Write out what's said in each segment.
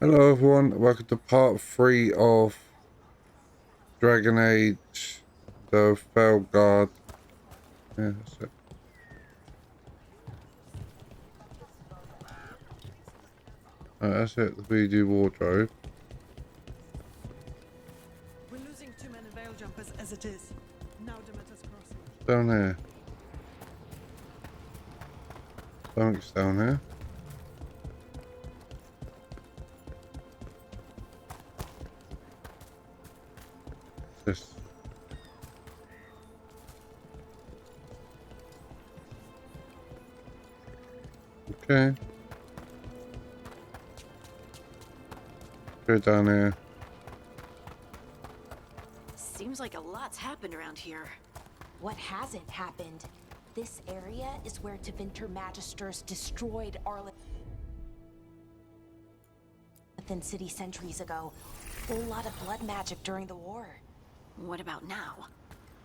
Hello everyone, welcome to part 3 of Dragon Age, the Veilguard. Yeah, that's it. That's it, the VD wardrobe. We're losing too many veil jumpers as it is. Now Demeter's crossing. Down here. Something's down here. What's this? Okay. Go down here. Seems like a lot's happened around here. What hasn't happened? This area is where Tevinter Magisters destroyed Arlington City centuries ago. Whole lot of blood magic during the war. What about now?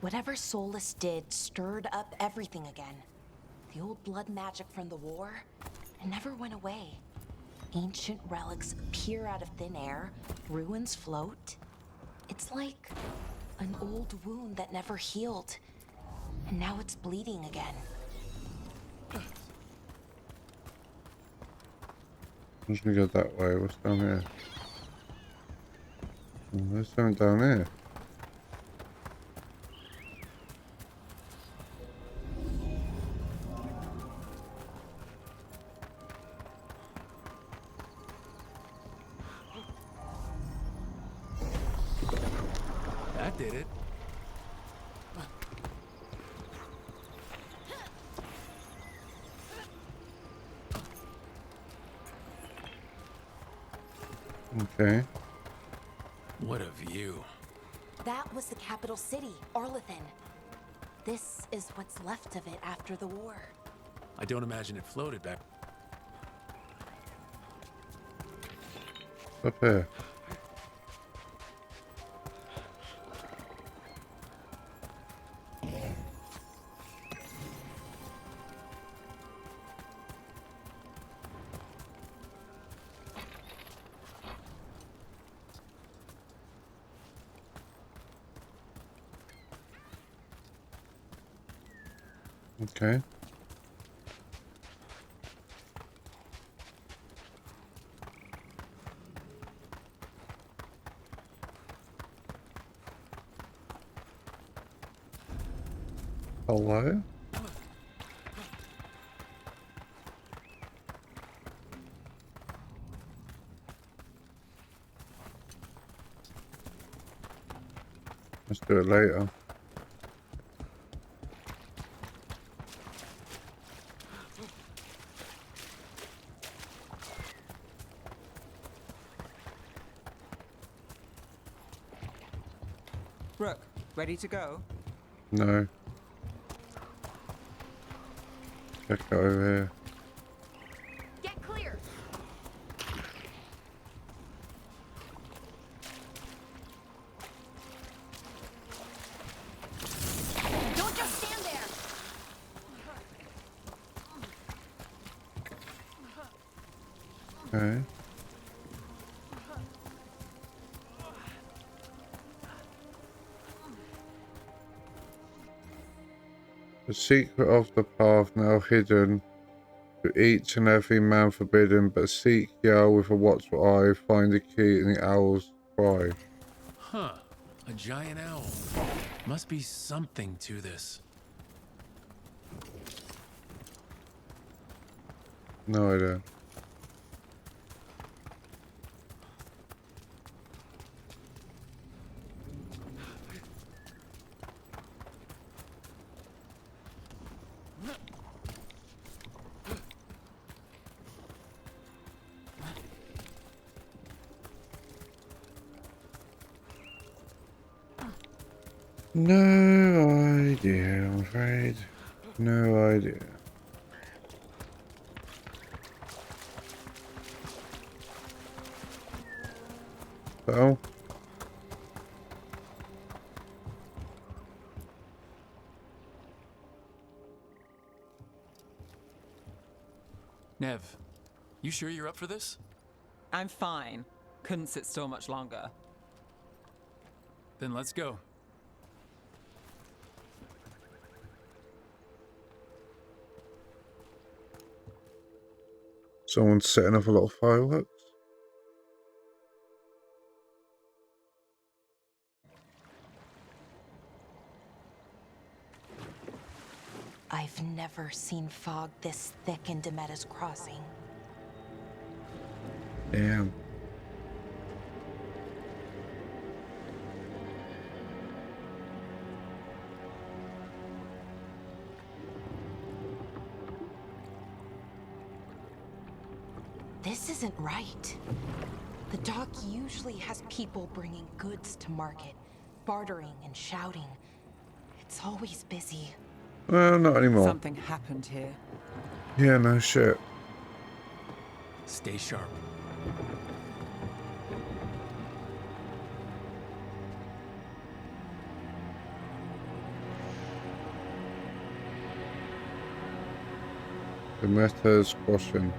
Whatever Solus did stirred up everything again. The old blood magic from the war, it never went away. Ancient relics appear out of thin air, ruins float. It's like an old wound that never healed, and now it's bleeding again. I'm just gonna go that way. What's down here? Oh, there's something down here. That did it. Okay. What a view. That was the capital city, Arlington. This is what's left of it after the war. I don't imagine it floated back. Up here. Okay. Hello? Let's do it later. Brooke, ready to go? No. Check it over here. Get clear! Don't just stand there! Okay. The secret of the path now hidden to each and every man forbidden, but seek Yell with a watchful eye, find the key in the owl's cry. Huh. A giant owl. Must be something to this. No idea. No idea, I'm afraid. No idea. So, Nev, you sure you're up for this? I'm fine. Couldn't sit still much longer. Then let's go. Someone's setting off a lot of fireworks. I've never seen fog this thick in Demetta's Crossing. Damn. This isn't right. The dock usually has people bringing goods to market, bartering and shouting. It's always busy. Well, not anymore. Something happened here. Yeah, no shit. Stay sharp. The Meta's crossing.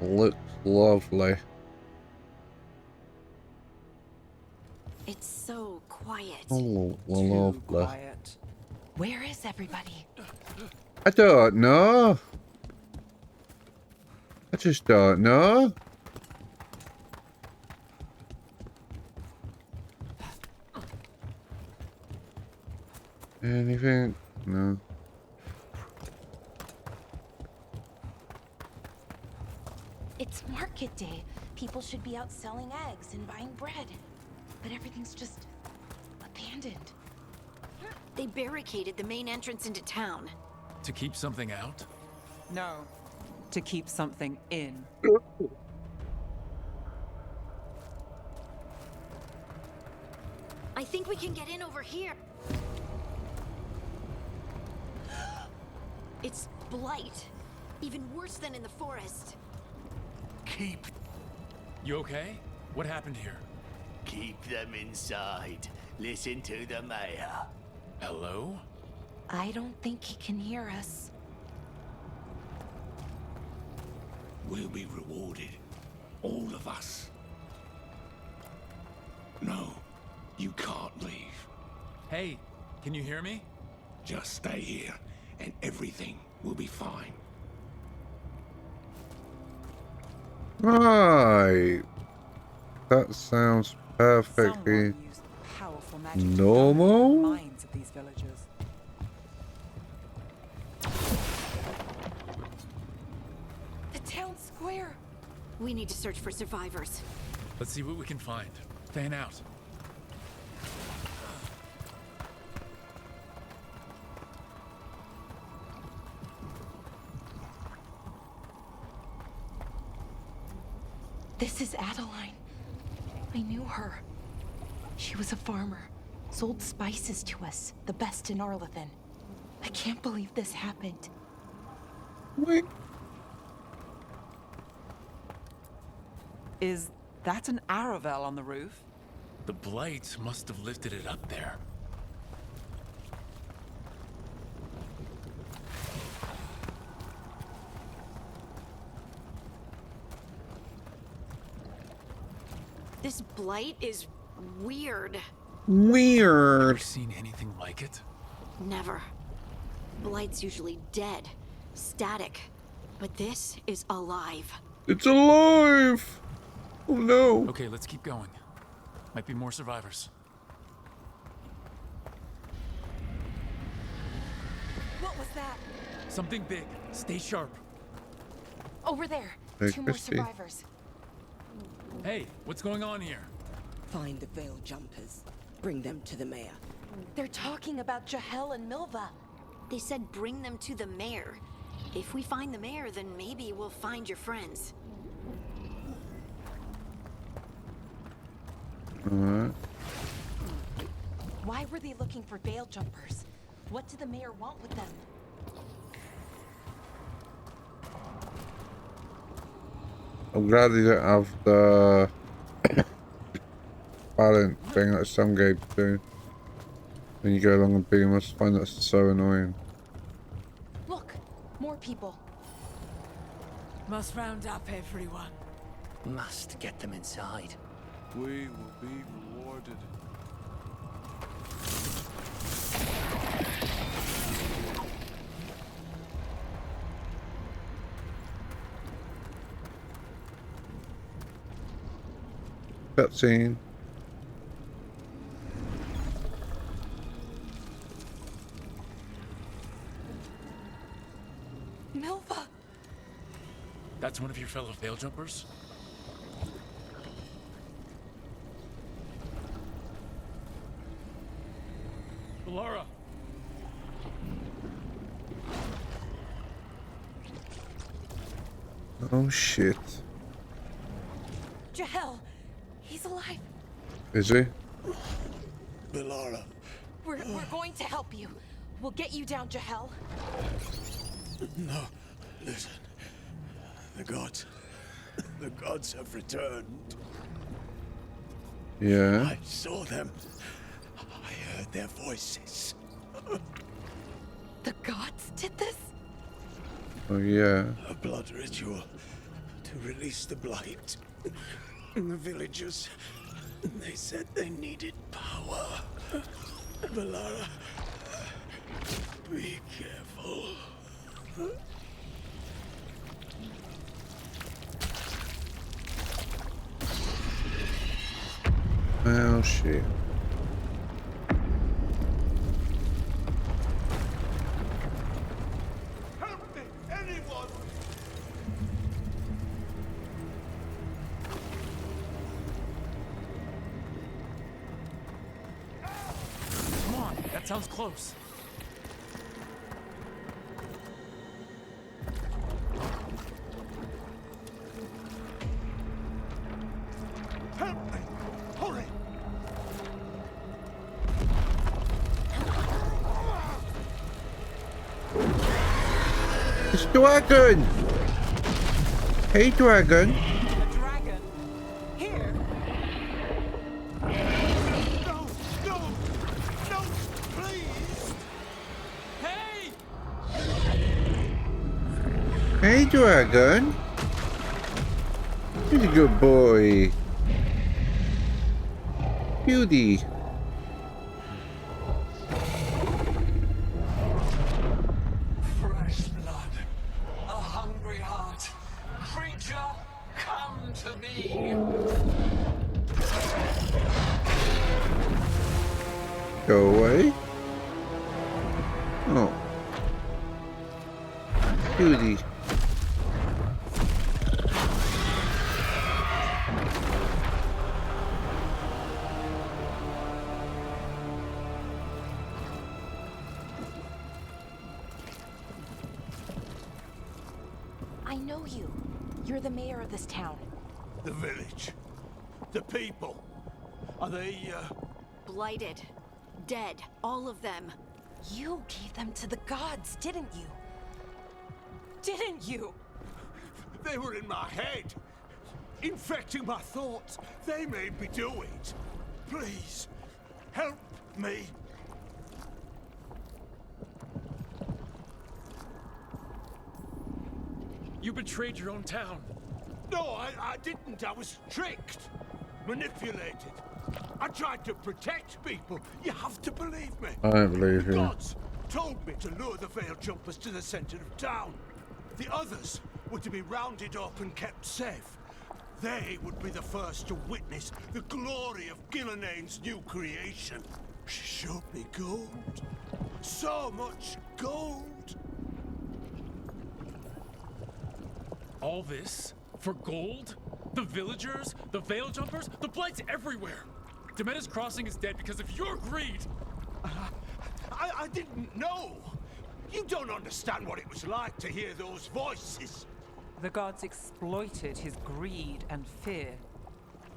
Looks lovely. It's so quiet. Oh, Too lovely. quiet. Where is everybody? I don't know. I just don't know. Anything? No. It's market day. People should be out selling eggs and buying bread. But everything's just abandoned. They barricaded the main entrance into town. To keep something out? No. To keep something in. I think we can get in over here. It's blight. Even worse than in the forest. Keep You okay? What happened here? them inside. Listen to the mayor. Hello? I don't think he can hear us. We'll be rewarded. All of us. No, you can't leave. Hey, can you hear me? Just stay here, and everything will be fine. Right. That sounds perfectly Someone used powerful magic to normal. dominate the minds of these villagers. The town square. We need to search for survivors. Let's see what we can find. Fan out. This is Adeline. I knew her. She was a farmer, sold spices to us, the best in Arlethan. I can't believe this happened. Wait. Is that an Aravel on the roof? The blight must have lifted it up there. This blight is weird. Weird. Ever seen anything like it? Never. Blight's usually dead, static. But this is alive. It's alive. Oh no. Okay, let's keep going. Might be more survivors. What was that? Something big. Stay sharp. Over there. Hey, 2 more Christy. survivors. Hey, what's going on here? Find the veil jumpers. Bring them to the mayor. They're talking about Jahel and Milva. They said bring them to the mayor. If we find the mayor, then maybe we'll find your friends. Alright. Why were they looking for veil jumpers? What did the mayor want with them? I'm glad they don't have the balance thing that some games do. When you go along and beam, I just find that so annoying. Look, more people. Must round up everyone. Must get them inside. We will be rewarded. Cutscene. Milva! That's one of your fellow Veil Jumpers? Laura! Oh shit. Jahel! He's alive! Is he? Belara. We're going to help you. We'll get you down, Jahel. No, listen. The gods have returned. Yeah. I saw them. I heard their voices. The gods did this? Oh yeah. A blood ritual to release the blight. And the villagers, they said they needed power. Belara, be careful. Oh shit. Help me, anyone! Come on, that sounds close. Help me! Hurry! It's Dragon! Hey Dragon! A dragon? Here? No! No! No! Please! Hey! Hey Dragon! He's a good boy. Beauty. Fresh blood. A hungry heart. Creature, come to me. Go away. Oh. Beauty. I know you. You're the mayor of this town. The village. The people. Are they, Blighted. Dead. All of them. You gave them to the gods, didn't you? Didn't you? They were in my head. Infecting my thoughts. They made me do it. Please, help me. You betrayed your own town. No, I didn't. I was tricked. Manipulated. I tried to protect people. You have to believe me. I don't believe The you. gods told me to lure the Veil Jumpers to the center of town. The others were to be rounded up and kept safe. They would be the first to witness the glory of Gillenane's new creation. She showed me gold. So much gold. All this for gold? The villagers? The Veil Jumpers? The Blight's everywhere! Demetta's Crossing is dead because of your greed! I didn't know. You don't understand what it was like to hear those voices. The gods exploited his greed and fear.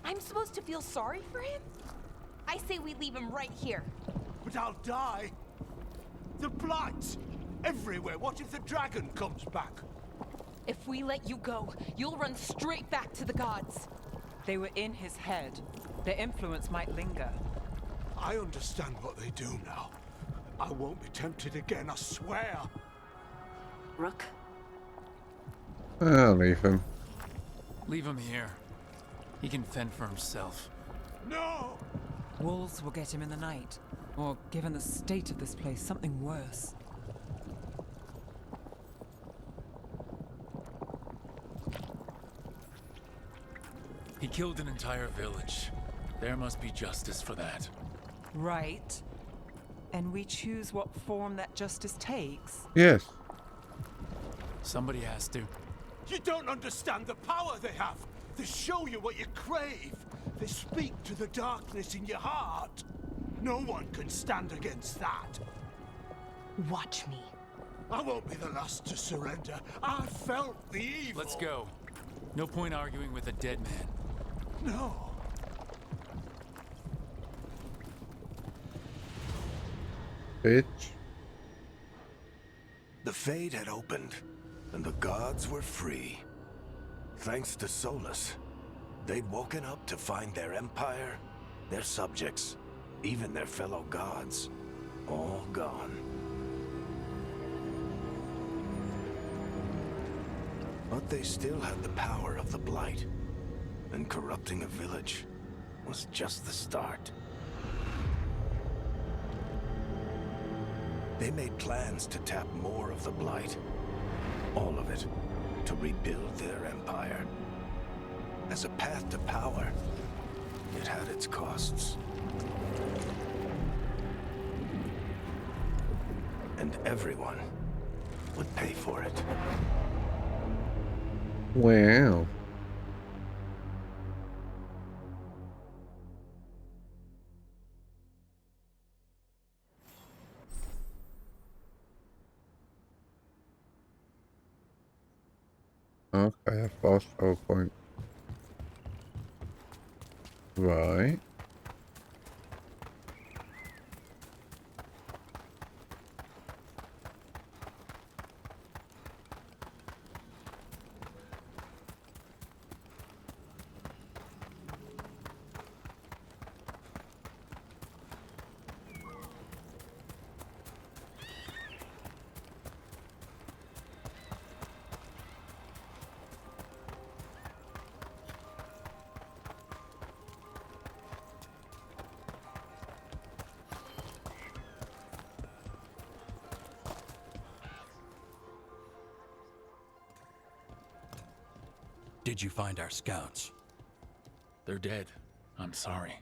I'm supposed to feel sorry for him? I say we leave him right here. But I'll die. The blight everywhere. What if the dragon comes back? If we let you go, you'll run straight back to the gods. They were in his head. Their influence might linger. I understand what they do now. I won't be tempted again, I swear. Rook, I'll leave him. Leave him here. He can fend for himself. No! Wolves will get him in the night. Or, given the state of this place, something worse. He killed an entire village. There must be justice for that. Right. And we choose what form that justice takes. Yes. Somebody has to. You don't understand the power they have. They show you what you crave. They speak to the darkness in your heart. No one can stand against that. Watch me. I won't be the last to surrender. I felt the evil. Let's go. No point arguing with a dead man. No. Bitch. The Fade had opened, and the gods were free. Thanks to Solus, they'd woken up to find their empire, their subjects, even their fellow gods, all gone. But they still had the power of the Blight, and corrupting a village was just the start. They made plans to tap more of the Blight, all of it, to rebuild their empire. As a path to power, it had its costs. And everyone would pay for it. Wow. Okay, a fast travel point. Right. Did you find our scouts? They're dead. I'm sorry.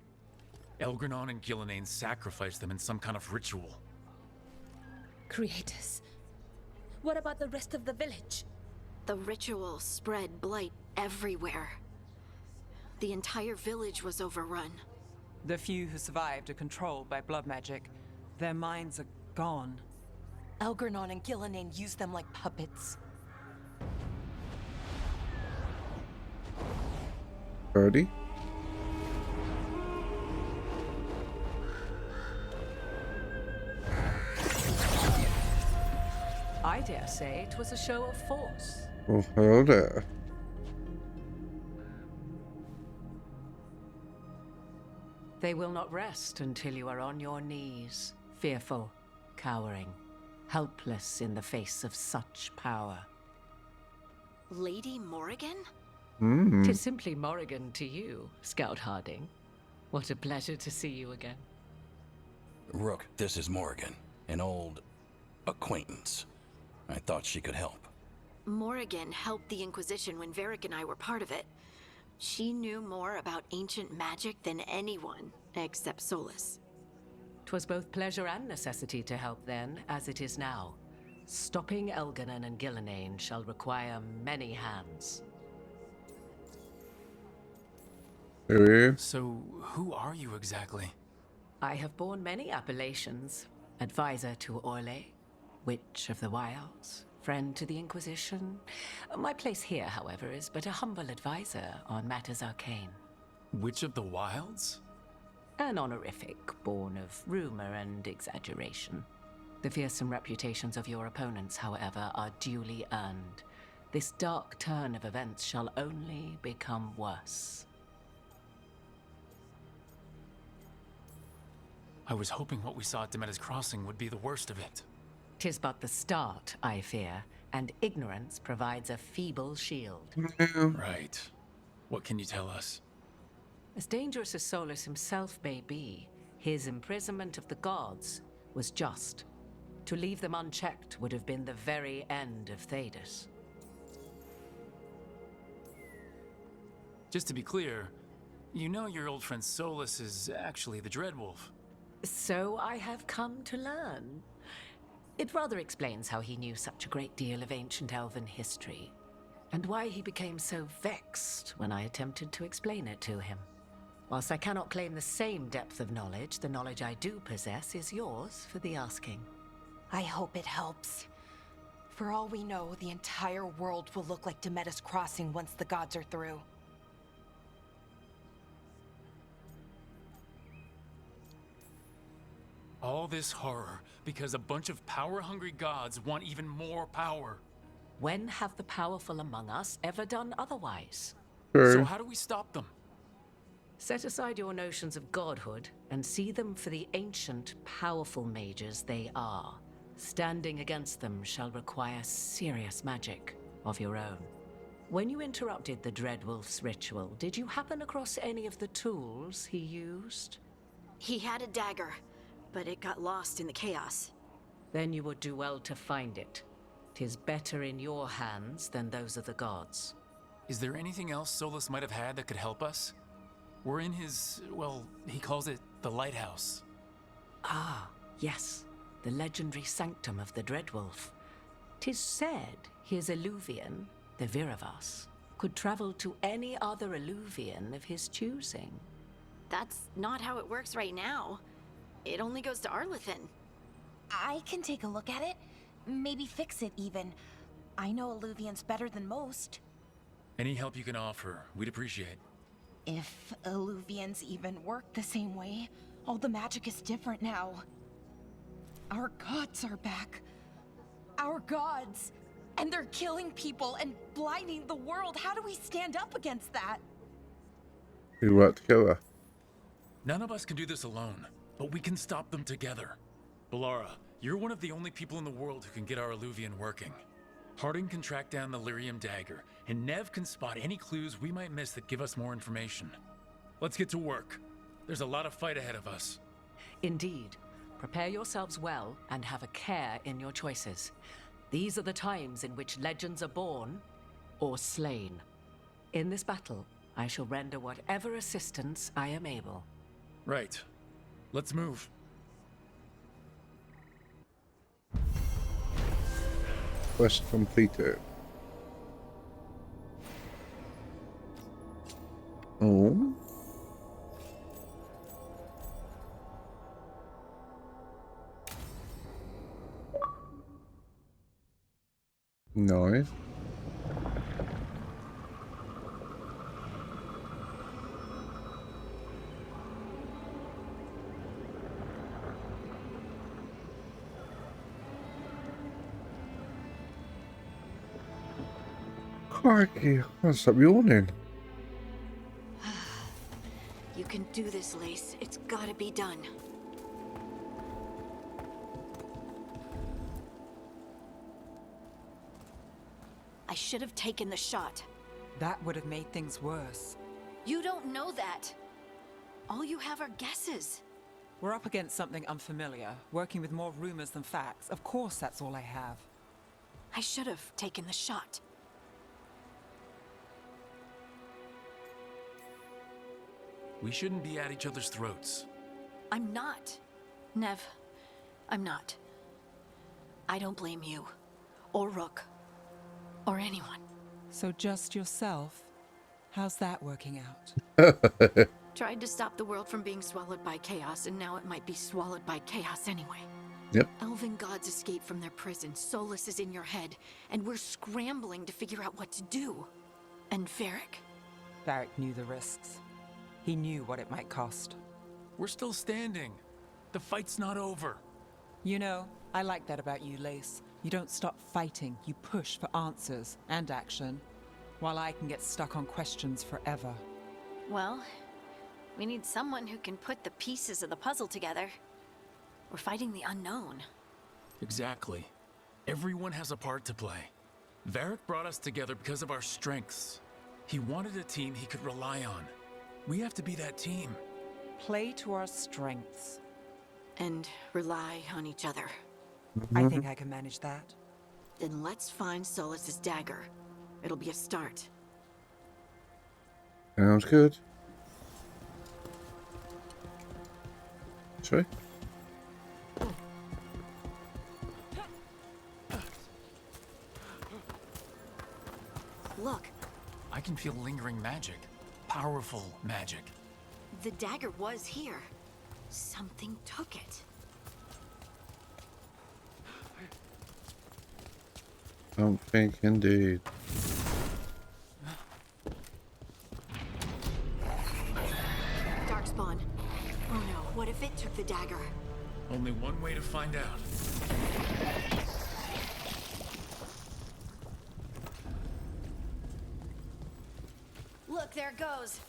Elgranon and Gillenane sacrificed them in some kind of ritual. Creators. What about the rest of the village? The ritual spread blight everywhere. The entire village was overrun. The few who survived are controlled by blood magic. Their minds are gone. Elgranon and Gillenane used them like puppets. Birdie? I dare say it was a show of force. Oh, hello there. They will not rest until you are on your knees, fearful, cowering, helpless in the face of such power. Lady Morrigan? Tis simply Morrigan to you, Scout Harding. What a pleasure to see you again. Rook, this is Morrigan, an old acquaintance. I thought she could help. Morrigan helped the Inquisition when Varric and I were part of it. She knew more about ancient magic than anyone, except Solus. 'Twas both pleasure and necessity to help then, as it is now. Stopping Elganon and Gillenane shall require many hands. So, who are you exactly? I have borne many appellations. Advisor to Orlais, Witch of the Wilds, friend to the Inquisition. My place here, however, is but a humble advisor on matters arcane. Witch of the Wilds? An honorific born of rumor and exaggeration. The fearsome reputations of your opponents, however, are duly earned. This dark turn of events shall only become worse. I was hoping what we saw at Demeter's Crossing would be the worst of it. 'Tis but the start, I fear, and ignorance provides a feeble shield. Right. What can you tell us? As dangerous as Solus himself may be, his imprisonment of the gods was just. To leave them unchecked would have been the very end of Thedas. Just to be clear, you know your old friend Solus is actually the Dreadwolf. So I have come to learn. It rather explains how he knew such a great deal of ancient elven history, and why he became so vexed when I attempted to explain it to him. Whilst I cannot claim the same depth of knowledge, the knowledge I do possess is yours for the asking. I hope it helps. For all we know, the entire world will look like Demetus Crossing once the gods are through. All this horror because a bunch of power-hungry gods want even more power. When have the powerful among us ever done otherwise? So how do we stop them? Set aside your notions of godhood and see them for the ancient, powerful mages they are. Standing against them shall require serious magic of your own. When you interrupted the Dreadwolf's ritual, did you happen across any of the tools he used? He had a dagger, but it got lost in the chaos. Then you would do well to find it. 'Tis better in your hands than those of the gods. Is there anything else Solus might have had that could help us? We're in his, well, he calls it the lighthouse. Ah, yes. The legendary sanctum of the Dreadwolf. 'Tis said his Illuvian, the Viravas, could travel to any other Illuvian of his choosing. That's not how it works right now. It only goes to Arlethan. I can take a look at it. Maybe fix it, even. I know Illuvians better than most. Any help you can offer, we'd appreciate. If Illuvians even work the same way, all the magic is different now. Our gods are back. Our gods! And they're killing people and blinding the world. How do we stand up against that? We work together. None of us can do this alone, but we can stop them together. Balara, you're one of the only people in the world who can get our Illuvian working. Harding can track down the Lyrium dagger, and Nev can spot any clues we might miss that give us more information. Let's get to work. There's a lot of fight ahead of us. Indeed. Prepare yourselves well and have a care in your choices. These are the times in which legends are born or slain. In this battle, I shall render whatever assistance I am able. Right. Let's move. Quest completed. Oh. Nice. Crikey, I can't stop yawning. You can do this, Lace. It's gotta be done. I should have taken the shot. That would have made things worse. You don't know that. All you have are guesses. We're up against something unfamiliar, working with more rumors than facts. Of course, that's all I have. I should have taken the shot. We shouldn't be at each other's throats. I'm not. Nev, I'm not. I don't blame you, or Rook, or anyone. So just yourself? How's that working out? Tried to stop the world from being swallowed by chaos, and now it might be swallowed by chaos anyway. Yep. Elven gods escaped from their prison. Solus is in your head, and we're scrambling to figure out what to do. And Varric? Varric knew the risks. He knew what it might cost. We're still standing. The fight's not over. You know, I like that about you, Lace. You don't stop fighting. You push for answers and action, while I can get stuck on questions forever. Well, we need someone who can put the pieces of the puzzle together. We're fighting the unknown. Exactly. Everyone has a part to play. Varric brought us together because of our strengths. He wanted a team he could rely on. We have to be that team. Play to our strengths. And rely on each other. I think I can manage that. Then let's find Solus's dagger. It'll be a start. Sounds good. Sorry? Look, I can feel lingering magic. Powerful magic. the dagger was here. Something took it. Don't think indeed. Darkspawn. Oh no, what if it took the dagger? Only one way to find out. Look, there it goes.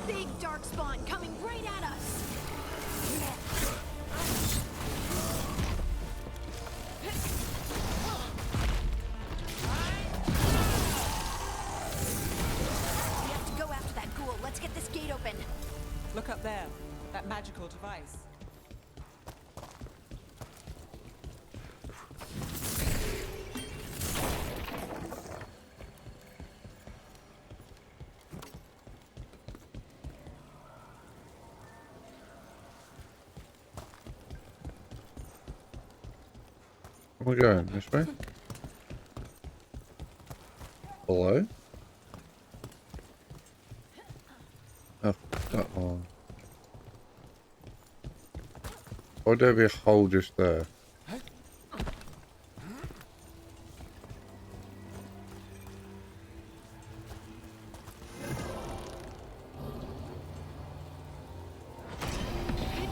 Big Darkspawn coming right at us. We have to go after that ghoul. Let's get this gate open. Look up there. That magical device. Where are we going? This way? Below? Oh, that one. Why there be a hole just there? Good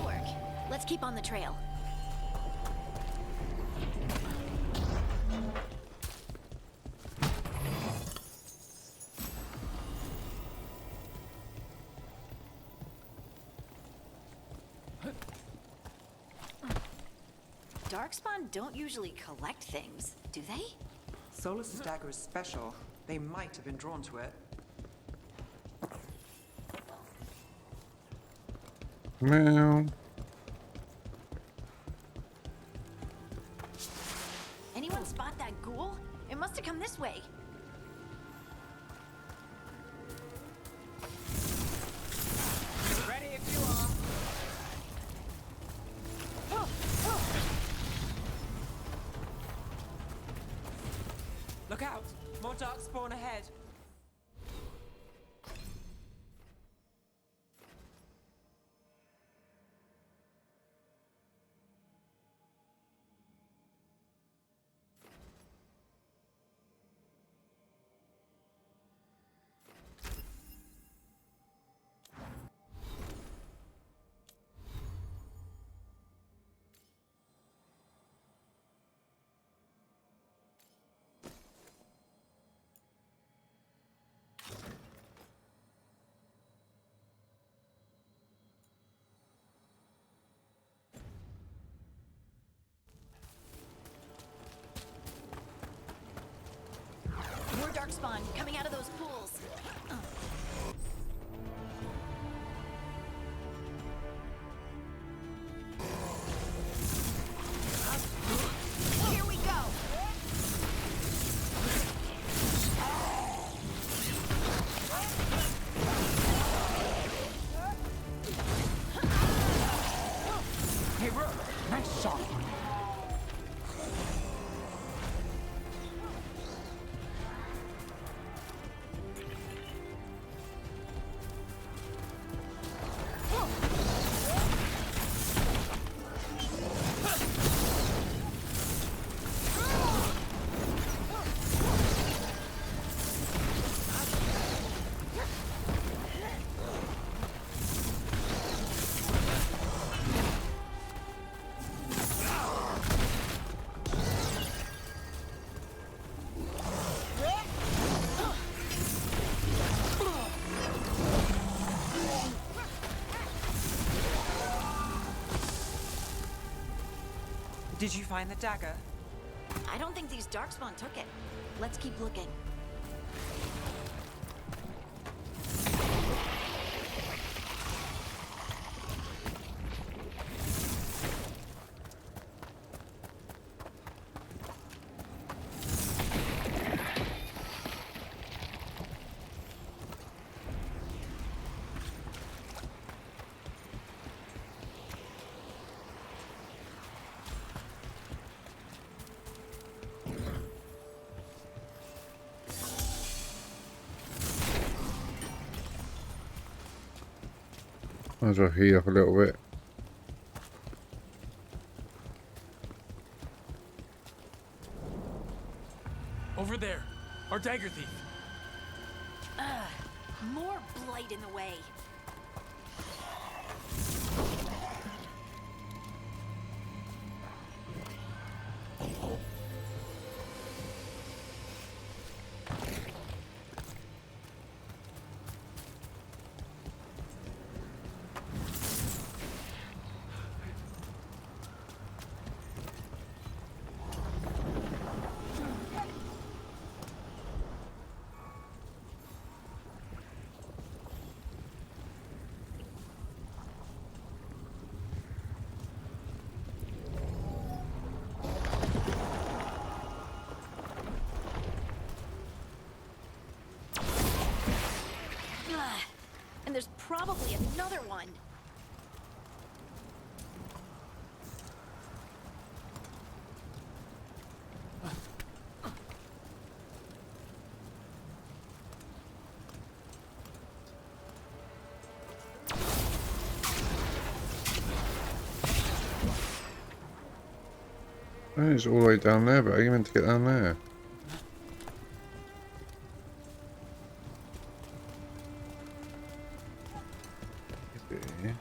work. Let's keep on the trail. Darkspawn don't usually collect things, do they? Solus's dagger is special. They might have been drawn to it. Meow. Anyone spot that ghoul? It must have come this way. Ready if you are. Look out! More darkspawn ahead. More Darkspawn coming out of those pools. Here we go. Hey, Rook! Nice shot! Did you find the dagger? I don't think these Darkspawn took it. Let's keep looking. Might as well heat up a little bit. Over there, our dagger thief. More blight in the way. And there's probably another one. Oh, it's all the way down there, but are you meant to get down there? Okay.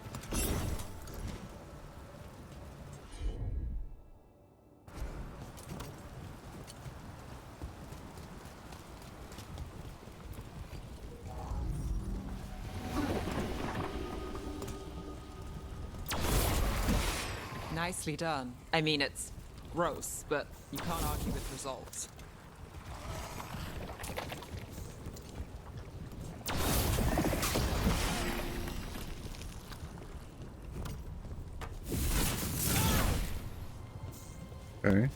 Nicely done. I mean, it's gross, but you can't argue with results. Okay.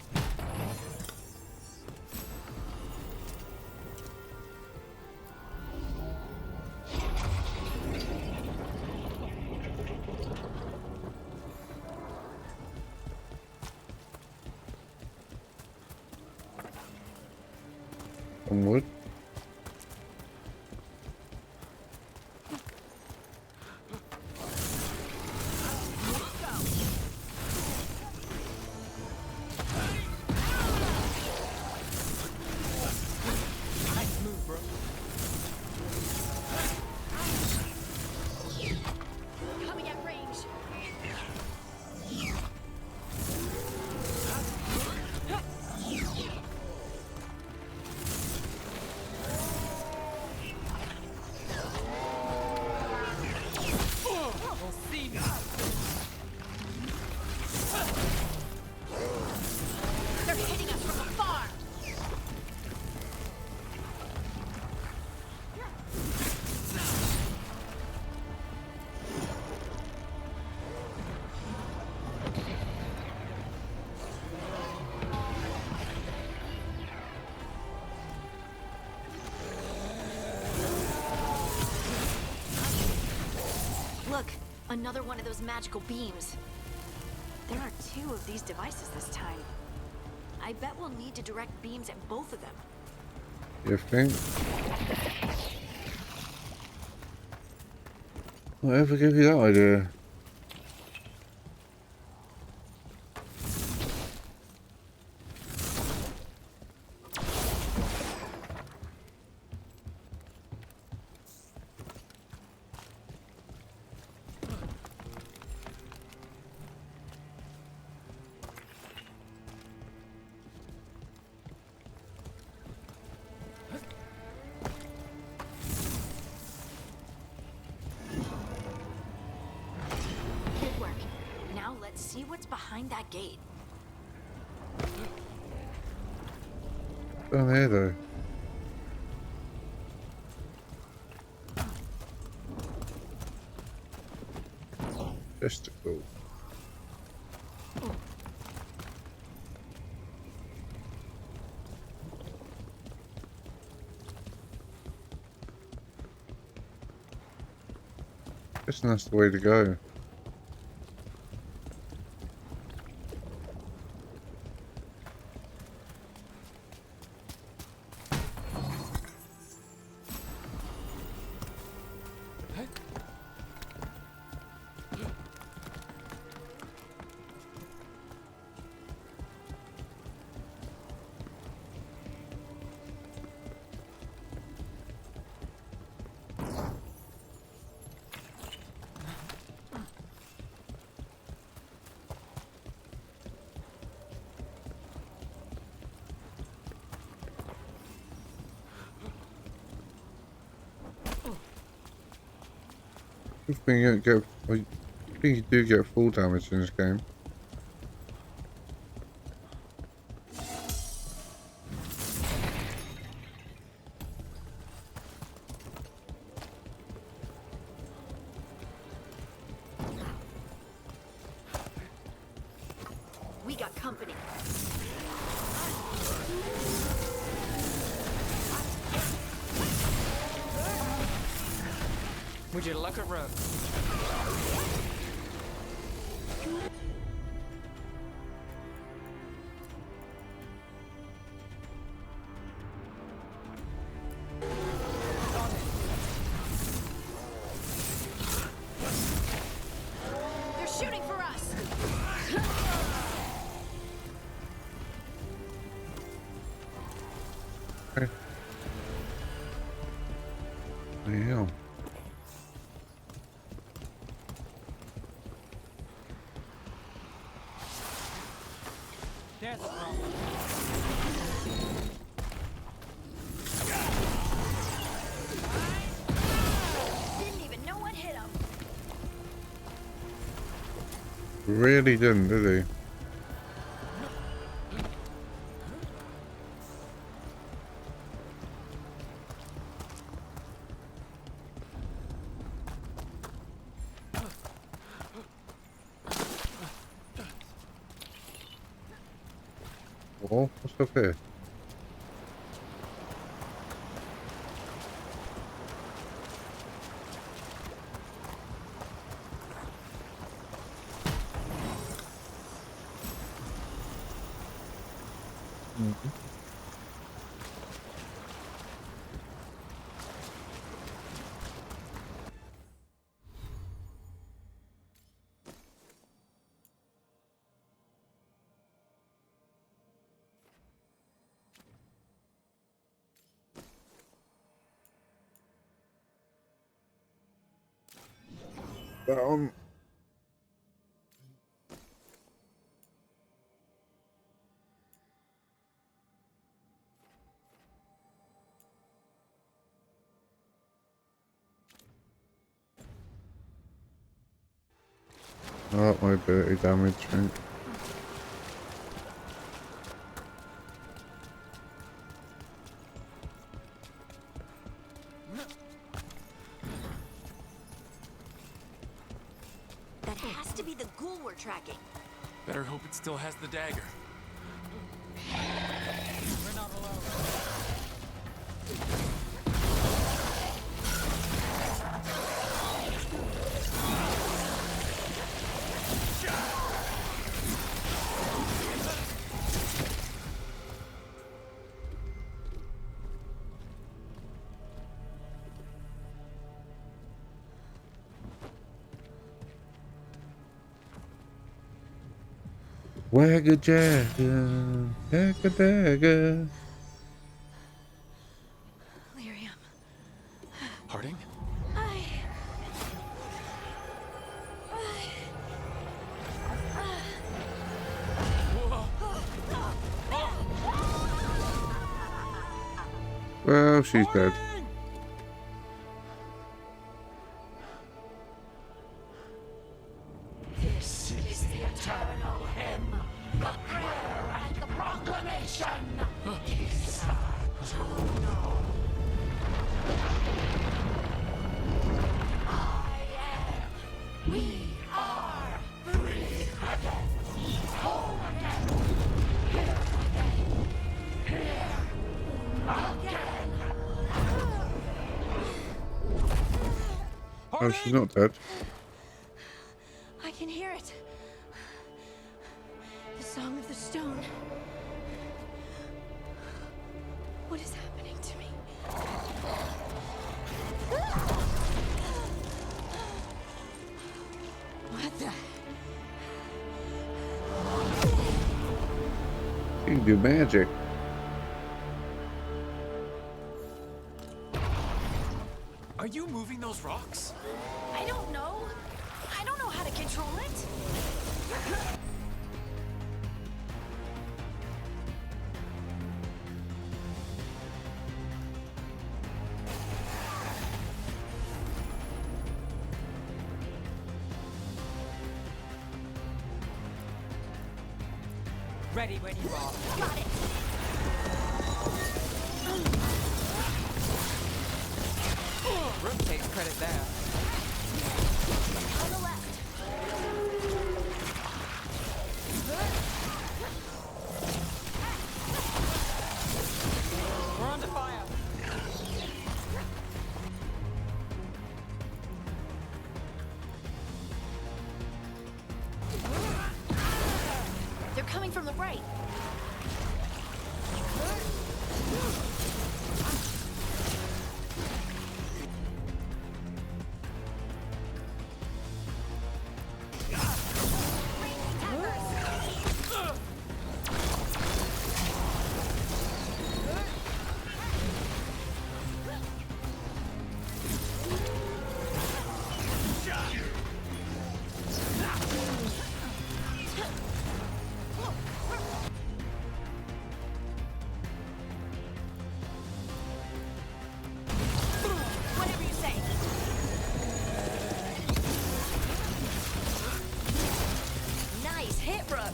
Onward. Nice move, bro. Coming at range. We'll see now. They're hitting us from afar. Look, another one of those magical beams. There are 2 of these devices this time. I bet we'll need to direct beams at both of them. You think? Whatever gave you that idea? Good work. Now let's see what's behind that gate. Down here though. Testicle. Guessing that's the way to go. I think you don't get. I think you do get full damage in this game. We got company. Would you look at Rook? They're shooting for us. Okay. Yeah. There's a problem. Didn't even know what hit him. Really didn't, did he? Oh, what's up here? Down. Oh, my ability damage, right? That has to be the ghoul we're tracking. Better hope it still has the dagger. We're not alone. Wagga jagga, dagga dagga. Lyrium. Harding? Well, she's dead. This is the eternal hymn, the prayer and the proclamation. Decide. We are free again. Home again. Here again. Oh, she's not dead. I can hear it. The song of the stone. What is happening to me? What the? You can do magic. Are you moving those rocks? I don't know. I don't know how to control it. Ready when you are. Got it. Rook takes credit there. On the left. We're under fire. They're coming from the right. Whatever you say. Nice hit, Rook.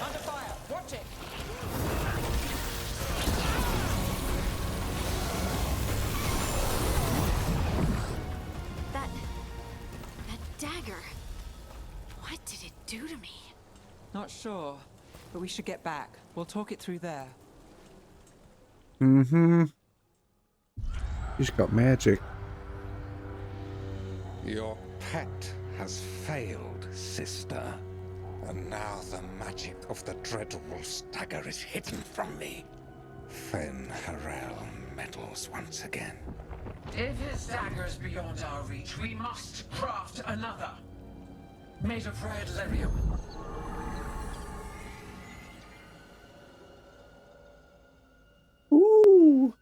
Under fire. Watch it. That dagger. What did it do to me? Not sure, but we should get back. We'll talk it through there. Mm-hmm. She's got magic. Your pet has failed, sister. And now the magic of the dreadful stagger is hidden from me. Fen Harel meddles once again. If his dagger's beyond our reach, we must craft another. Made of red lyrium. Ooh.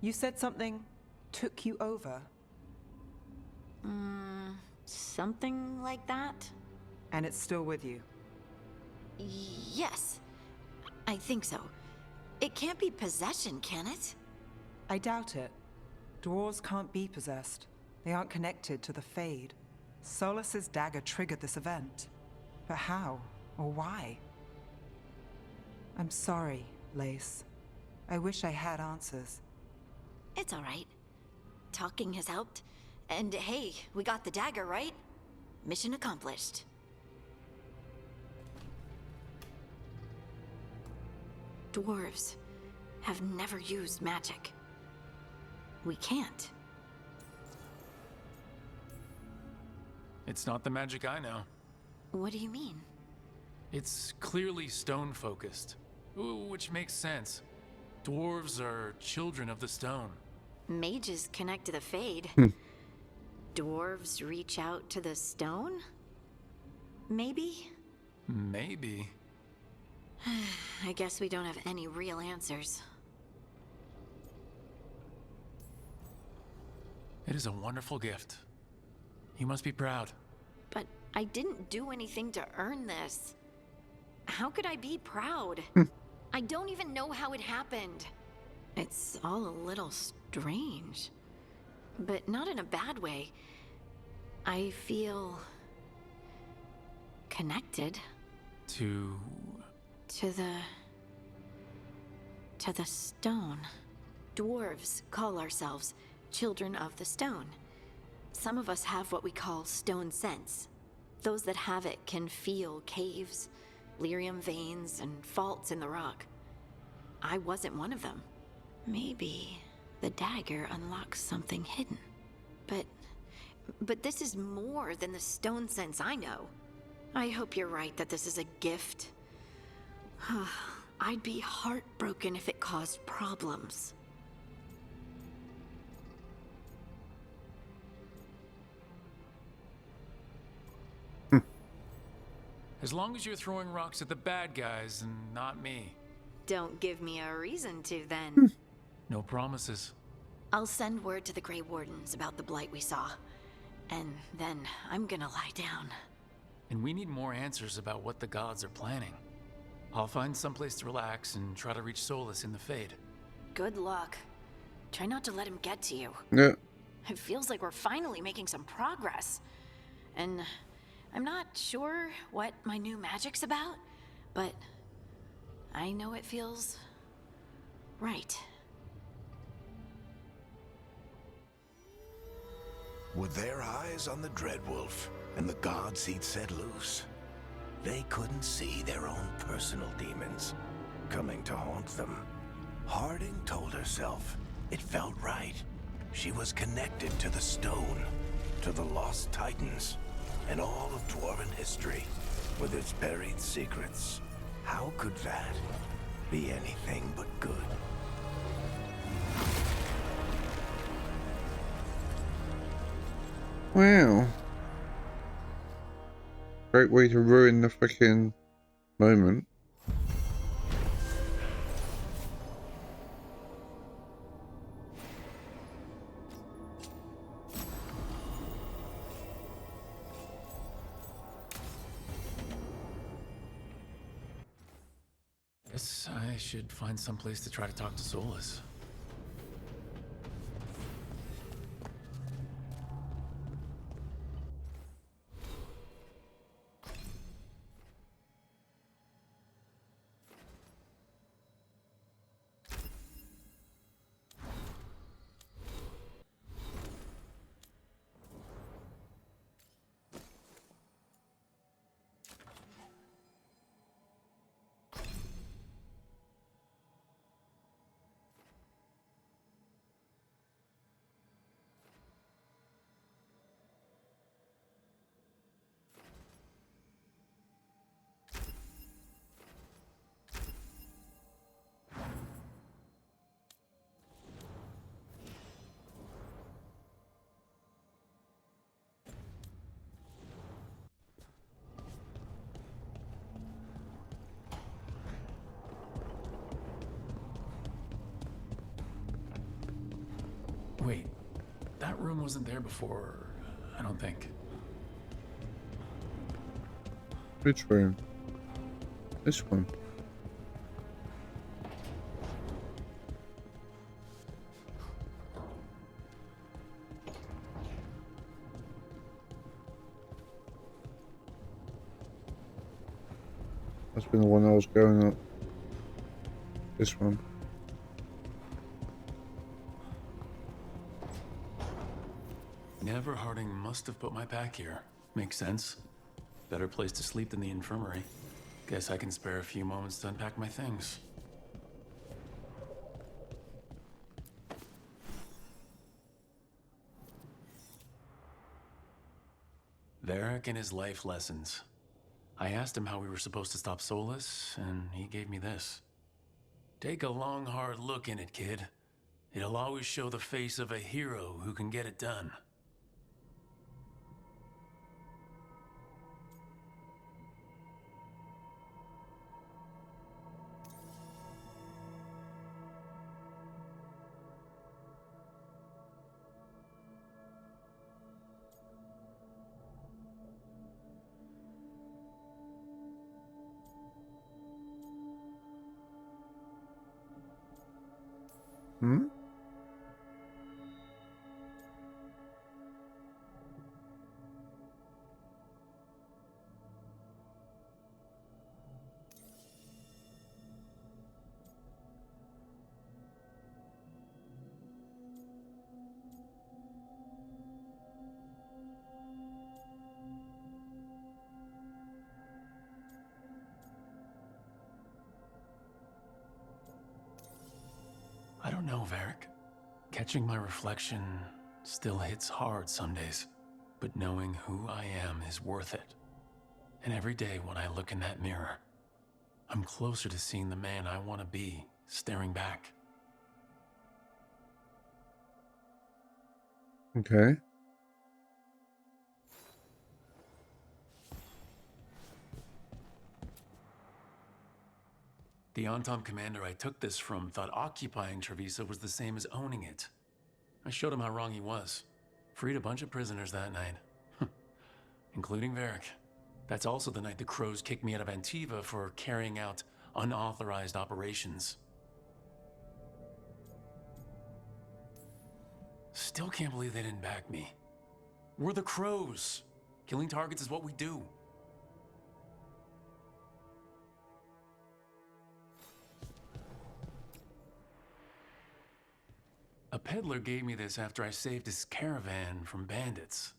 You said something took you over, Something like that? and it's still with you. Yes. I think so. It can't be possession, can it? I doubt it. Dwarves can't be possessed. They aren't connected to the Fade. Solus's dagger triggered this event. But how? Or why? I'm sorry, Lace. I wish I had answers. It's all right. Talking has helped. And hey, we got the dagger, right? Mission accomplished. Dwarves have never used magic. We can't. It's not the magic I know. What do you mean? It's clearly stone-focused, which makes sense. Dwarves are children of the stone. Mages connect to the Fade. Dwarves reach out to the stone? Maybe? Maybe. I guess we don't have any real answers. It is a wonderful gift. You must be proud. I didn't do anything to earn this. How could I be proud? I don't even know how it happened. It's all a little strange, but not in a bad way. I feel connected To the stone. Dwarves call ourselves children of the stone. Some of us have what we call stone sense. Those that have it can feel caves, lyrium veins, and faults in the rock. I wasn't one of them. Maybe the dagger unlocks something hidden. But this is more than the stone sense I know. I hope you're right that this is a gift. I'd be heartbroken if it caused problems. As long as you're throwing rocks at the bad guys and not me. Don't give me a reason to, then. No promises. I'll send word to the Grey Wardens about the blight we saw. And then I'm gonna lie down. And we need more answers about what the gods are planning. I'll find someplace to relax and try to reach Solus in the Fade. Good luck. Try not to let him get to you. Yeah. It feels like we're finally making some progress. And I'm not sure what my new magic's about, but I know it feels right. With their eyes on the Dreadwolf and the gods he'd set loose, they couldn't see their own personal demons coming to haunt them. Harding told herself it felt right. She was connected to the stone, to the lost titans, and all of Dwarven history, with its buried secrets. How could that be anything but good? Wow. Great way to ruin the freaking moment. Guess I should find someplace to try to talk to Solus. Wait, that room wasn't there before, I don't think. Which room? This one. That's been the one I was going up. This one. Never Harding must have put my pack here. Makes sense. Better place to sleep than the infirmary. Guess I can spare a few moments to unpack my things. Varric and his life lessons. I asked him how we were supposed to stop Solus, and he gave me this. Take a long, hard look in it, kid. It'll always show the face of a hero who can get it done. Hmm? I don't know, Varric. Catching my reflection still hits hard some days, but knowing who I am is worth it. And every day when I look in that mirror, I'm closer to seeing the man I want to be staring back. Okay. The Antom commander I took this from thought occupying Trevisa was the same as owning it. I showed him how wrong he was. Freed a bunch of prisoners that night. Including Varric. That's also the night the Crows kicked me out of Antiva for carrying out unauthorized operations. Still can't believe they didn't back me. We're the Crows. Killing targets is what we do. A peddler gave me this after I saved his caravan from bandits.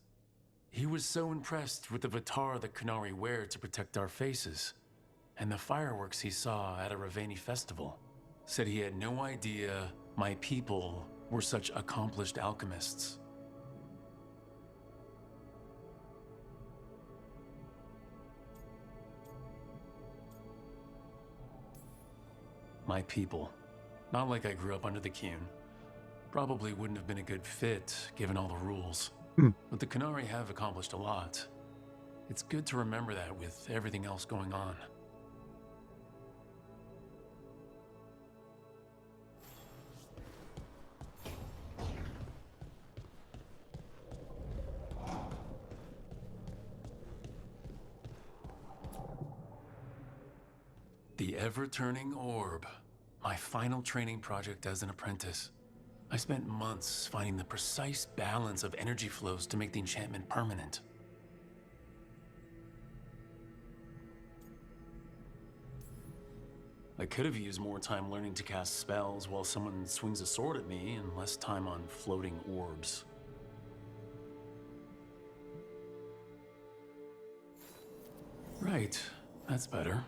He was so impressed with the Vitar that Kunari wear to protect our faces, and the fireworks he saw at a Raveni festival. Said he had no idea my people were such accomplished alchemists. My people. Not like I grew up under the Qun. Probably wouldn't have been a good fit, given all the rules. But the Kunari have accomplished a lot. It's good to remember that with everything else going on. The ever-turning orb. My final training project as an apprentice. I spent months finding the precise balance of energy flows to make the enchantment permanent. I could have used more time learning to cast spells while someone swings a sword at me and less time on floating orbs. Right, that's better.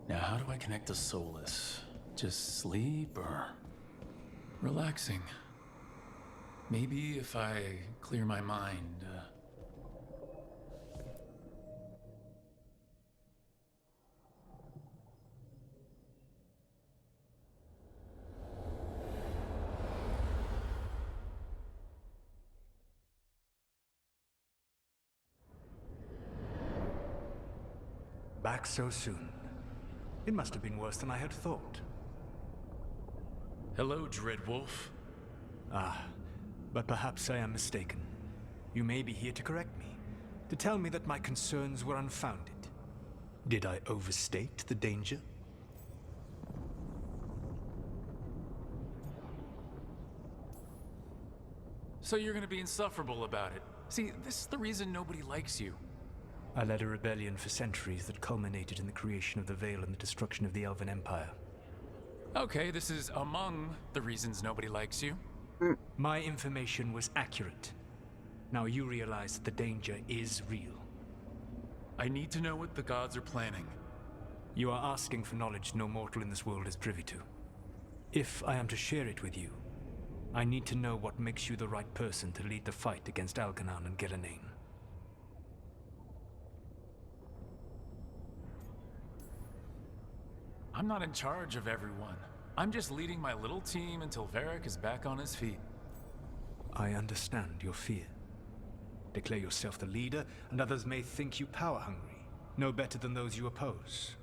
Now how do I connect to Solus? Just sleep or... relaxing. Maybe if I clear my mind. Back so soon. It must have been worse than I had thought. Hello, Dreadwolf. Ah, but perhaps I am mistaken. You may be here to correct me, to tell me that my concerns were unfounded. Did I overstate the danger? So you're gonna be insufferable about it. See, this is the reason nobody likes you. I led a rebellion for centuries that culminated in the creation of the Veil and the destruction of the Elven Empire. Okay, this is among the reasons nobody likes you. My information was accurate. Now you realize that the danger is real. I need to know what the gods are planning. You are asking for knowledge no mortal in this world is privy to. If I am to share it with you, I need to know what makes you the right person to lead the fight against Algernon and Gillenane. I'm not in charge of everyone. I'm just leading my little team until Varric is back on his feet. I understand your fear. Declare yourself the leader, and others may think you power-hungry, no better than those you oppose.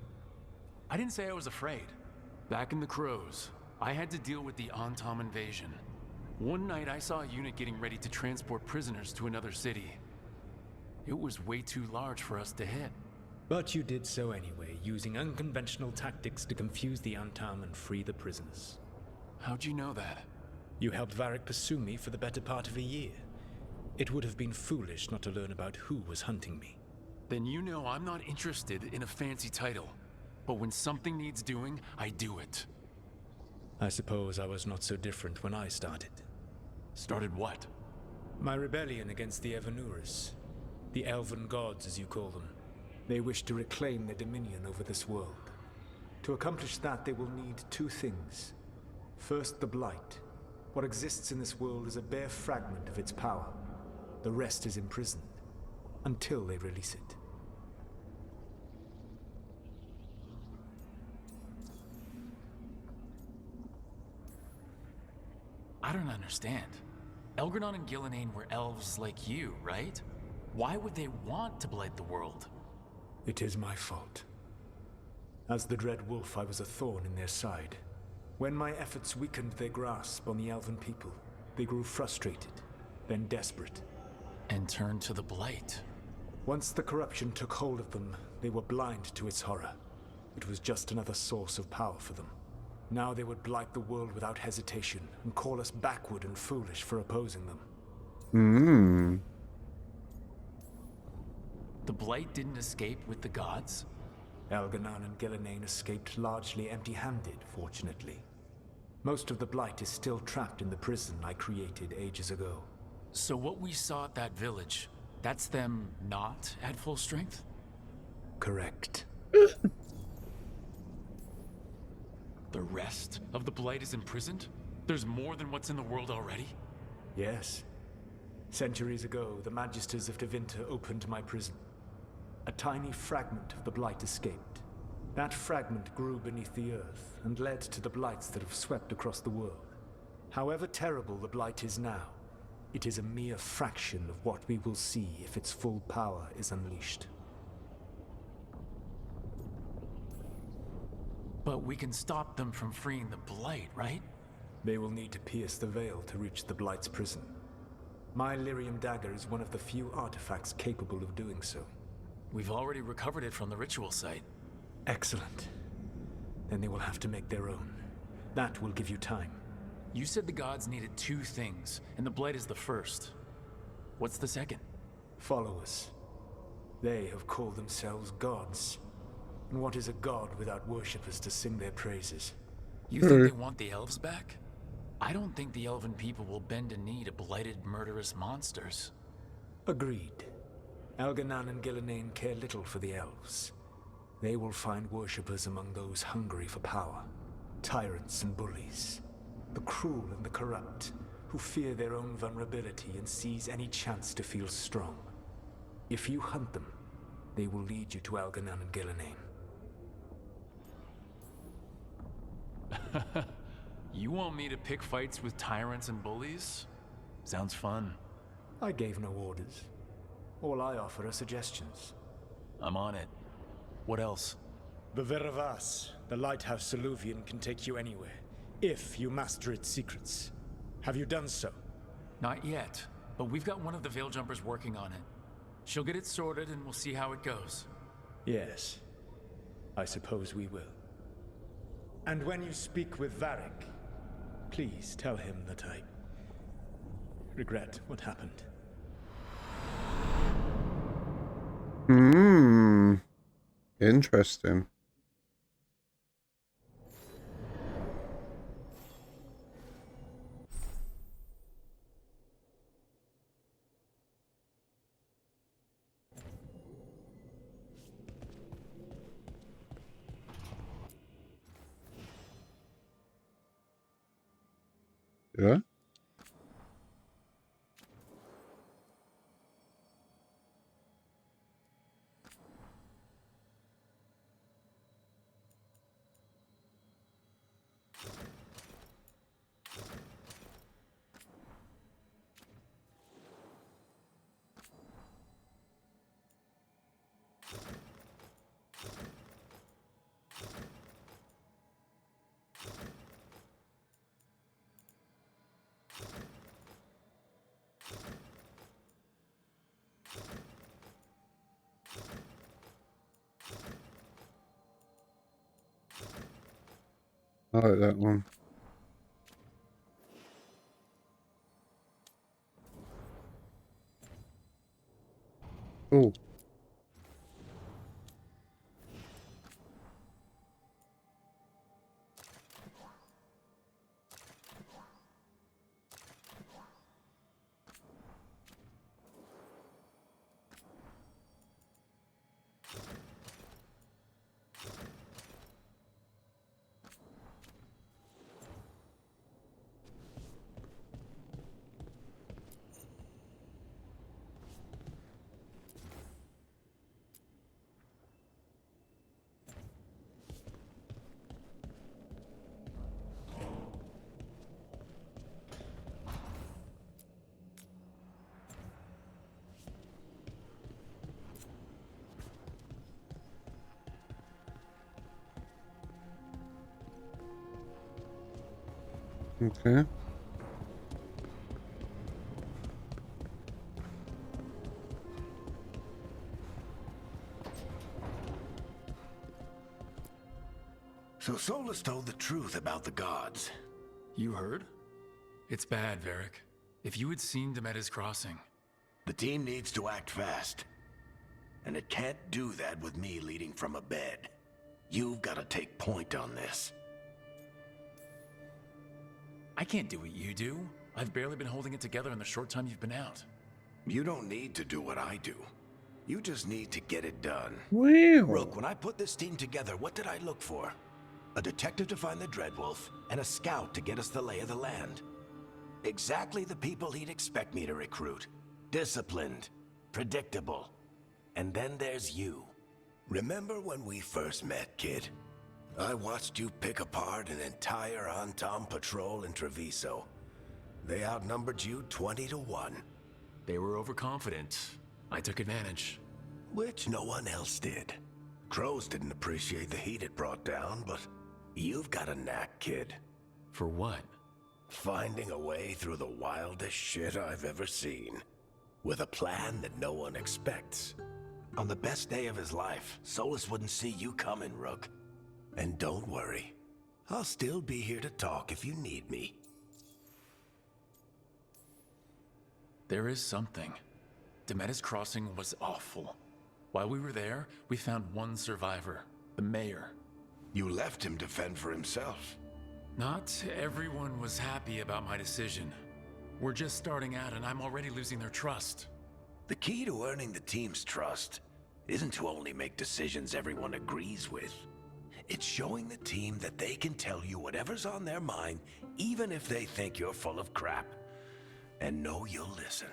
I didn't say I was afraid. Back in the Crows, I had to deal with the Antom invasion. One night I saw a unit getting ready to transport prisoners to another city. It was way too large for us to hit. But you did so anyway, using unconventional tactics to confuse the Antom and free the prisoners. How'd you know that? You helped Varric pursue me for the better part of a year. It would have been foolish not to learn about who was hunting me. Then you know I'm not interested in a fancy title. But when something needs doing, I do it. I suppose I was not so different when I started. Started what? My rebellion against the Evanuris. The Elven Gods, as you call them. They wish to reclaim their dominion over this world. To accomplish that, they will need two things. First, the Blight. What exists in this world is a bare fragment of its power. The rest is imprisoned, until they release it. I don't understand. Elgranon and Gillenane were elves like you, right? Why would they want to blight the world? It is my fault. As the Dread Wolf, I was a thorn in their side. When my efforts weakened their grasp on the Elven people, they grew frustrated, then desperate. And turned to the Blight. Once the corruption took hold of them, they were blind to its horror. It was just another source of power for them. Now they would blight the world without hesitation and call us backward and foolish for opposing them. The Blight didn't escape with the gods? Elganon and Gillenane escaped largely empty-handed, fortunately. Most of the Blight is still trapped in the prison I created ages ago. So what we saw at that village, that's them not at full strength? Correct. The rest of the Blight is imprisoned? There's more than what's in the world already? Yes. Centuries ago, the Magisters of Tevinter opened my prison. A tiny fragment of the Blight escaped. That fragment grew beneath the earth and led to the Blights that have swept across the world. However terrible the Blight is now, it is a mere fraction of what we will see if its full power is unleashed. But we can stop them from freeing the Blight, right? They will need to pierce the veil to reach the Blight's prison. My Lyrium dagger is one of the few artifacts capable of doing so. We've already recovered it from the ritual site. Excellent. Then they will have to make their own. That will give you time. You said the gods needed two things, and the Blight is the first. What's the second? Followers. They have called themselves gods. And what is a god without worshippers to sing their praises? You think they want the elves back? I don't think the elven people will bend a knee to blighted, murderous monsters. Agreed. Elganon and Gillenane care little for the elves. They will find worshippers among those hungry for power. Tyrants and bullies. The cruel and the corrupt, who fear their own vulnerability and seize any chance to feel strong. If you hunt them, they will lead you to Elganon and Gillenane. You want me to pick fights with tyrants and bullies? Sounds fun. I gave no orders. All I offer are suggestions. I'm on it. What else? The Veravas, the lighthouse Soluvian, can take you anywhere, if you master its secrets. Have you done so? Not yet, but we've got one of the Veil Jumpers working on it. She'll get it sorted and we'll see how it goes. Yes. I suppose we will. And when you speak with Varric, please tell him that I regret what happened. Interesting. Yeah. I like that one. Cool. Okay. So Solus told the truth about the gods. You heard? It's bad, Varric. If you had seen Demeter's crossing... The team needs to act fast. And it can't do that with me leading from a bed. You've got to take point on this. I can't do what you do. I've barely been holding it together in the short time you've been out. You don't need to do what I do. You just need to get it done. Wow. Rook, when I put this team together, what did I look for? A detective to find the Dreadwolf, and a scout to get us the lay of the land. Exactly the people he'd expect me to recruit. Disciplined, predictable. And then there's you. Remember when we first met, kid? I watched you pick apart an entire Antom patrol in Treviso. They outnumbered you 20-1. They were overconfident. I took advantage. Which no one else did. Crows didn't appreciate the heat it brought down, but you've got a knack, kid. For what? Finding a way through the wildest shit I've ever seen. With a plan that no one expects. On the best day of his life, Solus wouldn't see you coming, Rook. And don't worry. I'll still be here to talk if you need me. There is something. Demeter's crossing was awful. While we were there, we found one survivor, the mayor. You left him to fend for himself. Not everyone was happy about my decision. We're just starting out and I'm already losing their trust. The key to earning the team's trust isn't to only make decisions everyone agrees with. It's showing the team that they can tell you whatever's on their mind, even if they think you're full of crap. And know you'll listen.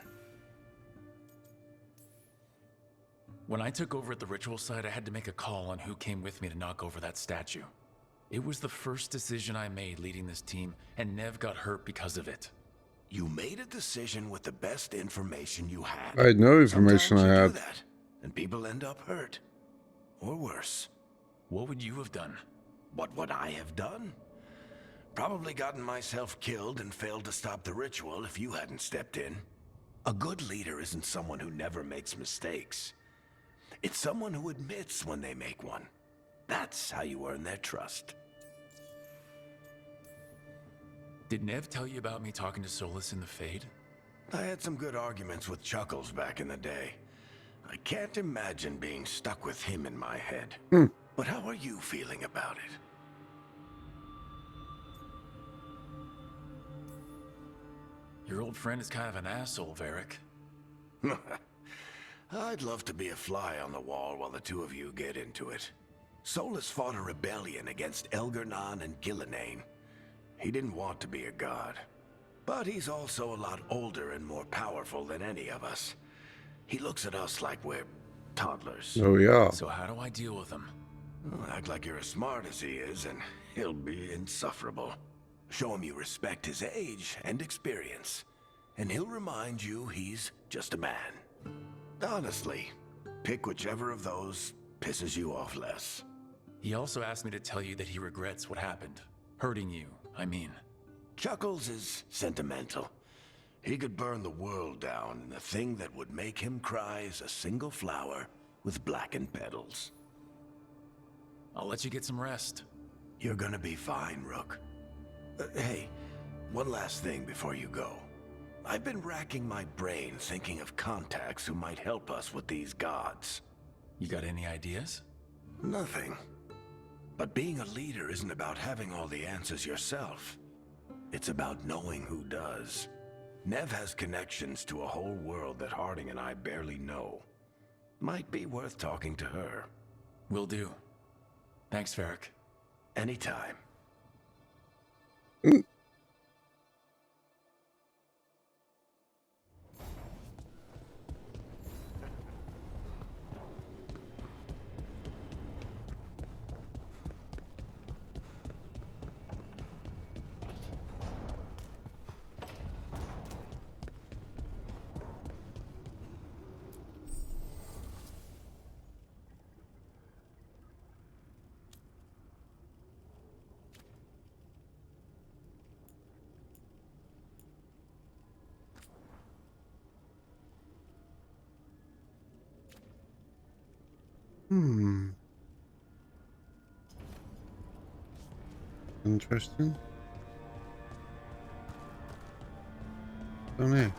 When I took over at the ritual site, I had to make a call on who came with me to knock over that statue. It was the first decision I made leading this team, and Nev got hurt because of it. You made a decision with the best information you had. I had no information. Sometimes I you had. do that, and people end up hurt. Or worse. What would you have done? What would I have done? Probably gotten myself killed and failed to stop the ritual if you hadn't stepped in. A good leader isn't someone who never makes mistakes. It's someone who admits when they make one. That's how you earn their trust. Did Nev tell you about me talking to Solus in the Fade? I had some good arguments with Chuckles back in the day. I can't imagine being stuck with him in my head. But how are you feeling about it? Your old friend is kind of an asshole, Varric. I'd love to be a fly on the wall while the two of you get into it. Solus fought a rebellion against Elgernon and Gillenane. He didn't want to be a god. But he's also a lot older and more powerful than any of us. He looks at us like we're toddlers. Oh, yeah. So how do I deal with him? Act like you're as smart as he is, and he'll be insufferable. Show him you respect his age and experience, and he'll remind you he's just a man. Honestly, pick whichever of those pisses you off less. He also asked me to tell you that he regrets what happened. Hurting you, I mean. Chuckles is sentimental. He could burn the world down, and the thing that would make him cry is a single flower with blackened petals. I'll let you get some rest. You're gonna be fine, Rook. Hey, one last thing before you go. I've been racking my brain thinking of contacts who might help us with these gods. You got any ideas? Nothing. But being a leader isn't about having all the answers yourself. It's about knowing who does. Nev has connections to a whole world that Harding and I barely know. Might be worth talking to her. Will do. Thanks, Varric. Anytime. Interesting. Down here.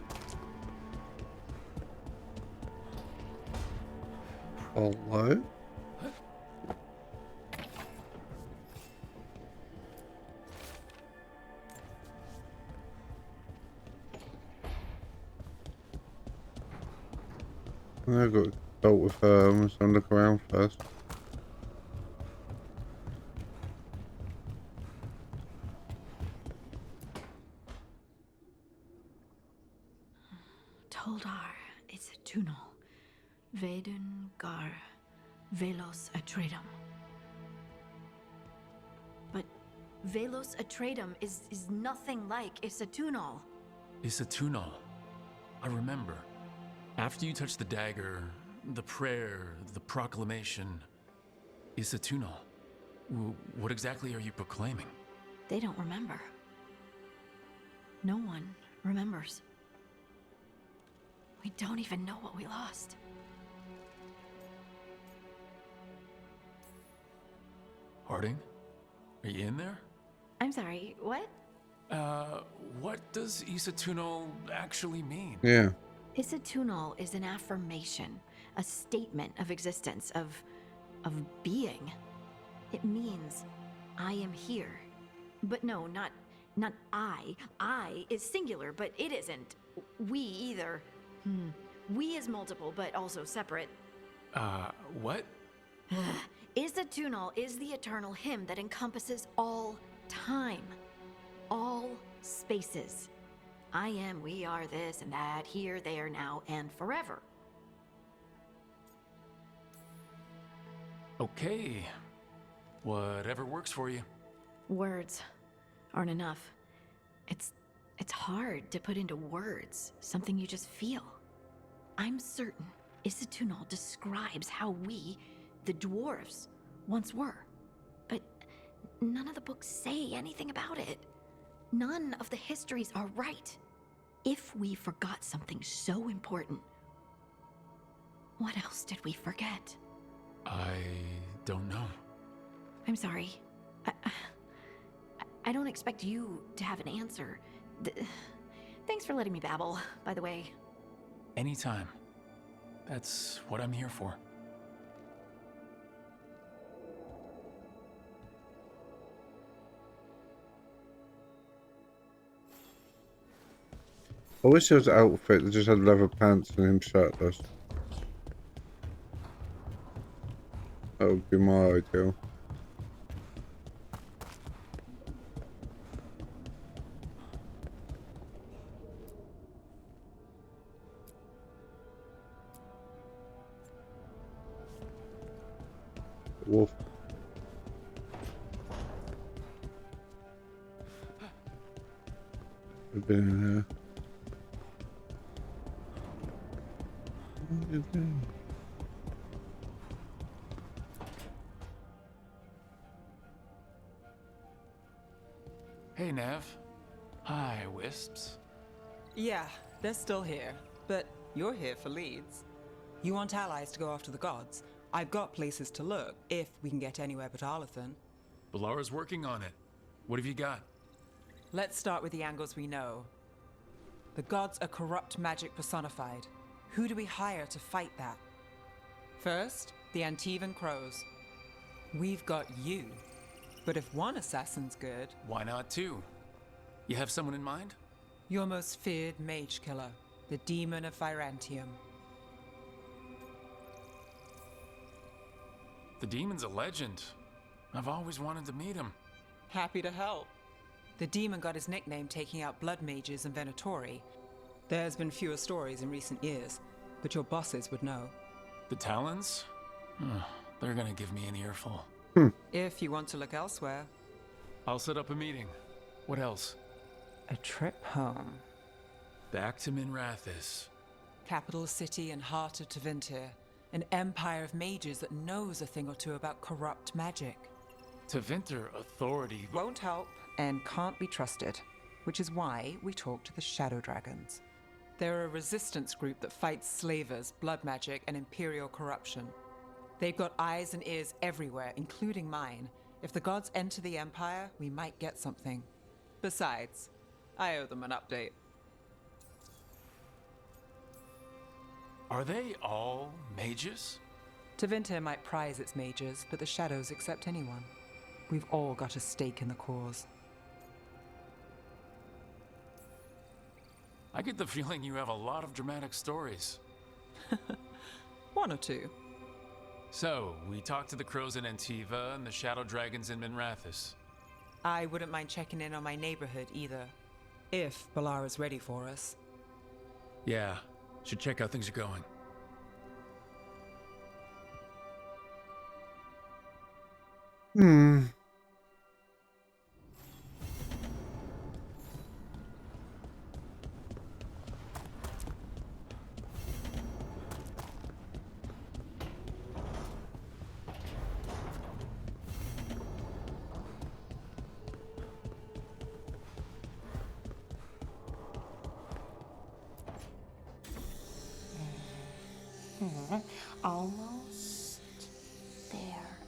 Hello? I've got a belt with so I'll look around first. Toldar, it's a tunnel. Veilguard, Velos Atreidim. But Velos Atreidim is nothing like Isatunal. Isatunal. I remember. After you touched the dagger, the prayer, the proclamation, Isatunal. What exactly are you proclaiming? They don't remember. No one remembers. We don't even know what we lost. Harding? Are you in there? I'm sorry, what? What does Isatunal actually mean? Yeah. Isatunal is an affirmation, a statement of existence, of being. It means, I am here. But no, not I. I is singular, but it isn't. We either. We is multiple, but also separate. What? Isatunal is the eternal hymn that encompasses all time. All spaces. I am, we are, this and that, here, there, now, and forever. Okay. Whatever works for you. Words aren't enough. It's hard to put into words something you just feel. I'm certain Isatunal describes how we, the dwarves, once were. But none of the books say anything about it. None of the histories are right. If we forgot something so important, what else did we forget? I don't know. I'm sorry. I don't expect you to have an answer. Thanks for letting me babble, by the way. Anytime. That's what I'm here for. I wish there was an outfit that just had leather pants and him shirtless. That would be my ideal. Wolf. I've been in here. What are you doing? Hey, Nav. Hi, Wisps. Yeah, they're still here, but you're here for leads. You want allies to go after the gods? I've got places to look, if we can get anywhere but Arlathan. Balara's working on it. What have you got? Let's start with the angles we know. The gods are corrupt magic personified. Who do we hire to fight that? First, the Antivan Crows. We've got you. But if one assassin's good... Why not two? You have someone in mind? Your most feared mage killer, the Demon of Virantium. The demon's a legend. I've always wanted to meet him. Happy to help. The demon got his nickname taking out blood mages and Venatori. There's been fewer stories in recent years, but your bosses would know. The Talons? They're gonna give me an earful. If you want to look elsewhere. I'll set up a meeting. What else? A trip home. Back to Minrathous. Capital city and heart of Tevinter. An empire of mages that knows a thing or two about corrupt magic. Tevinter authority won't help and can't be trusted, which is why we talk to the Shadow Dragons. They're a resistance group that fights slavers, blood magic, and imperial corruption. They've got eyes and ears everywhere, including mine. If the gods enter the Empire, we might get something. Besides, I owe them an update. Are they all mages? Tevinter might prize its mages, but the Shadows accept anyone. We've all got a stake in the cause. I get the feeling you have a lot of dramatic stories. One or two. So, we talked to the Crows in Antiva and the Shadow Dragons in Minrathous. I wouldn't mind checking in on my neighborhood either, if Balara's ready for us. Yeah, should check how things are going. Almost there.